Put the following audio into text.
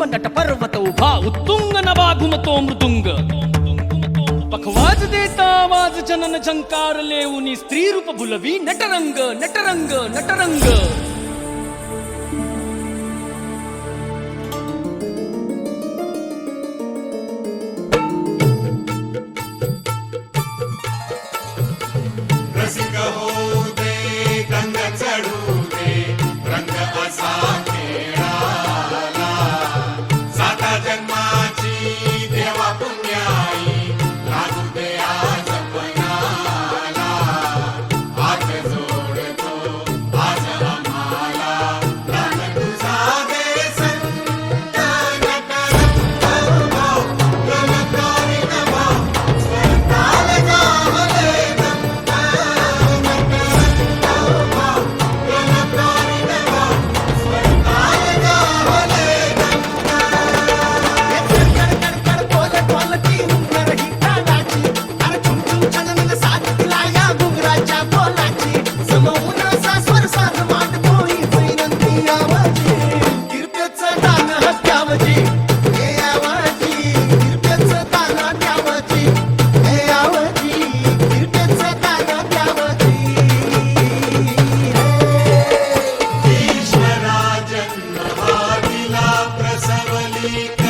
हिमनट पर्वत उभा उत्तुंग नभा घुमतो मृदुंग पखवाज देता आवाज जनन झंकार लेऊनी स्त्री रूप बुलवी नटरंग नटरंग नटरंग रसिक होऊ दे गंग चढू दे रंग असा खेळाला साता जन्माची देवा पुण्याई लागू दे आज पणाला हात जोडतो आज आम्हाला प्राण तुझा दे संत नटरंग भाव गलकारी नभाव स्वताल जावले प्रसवली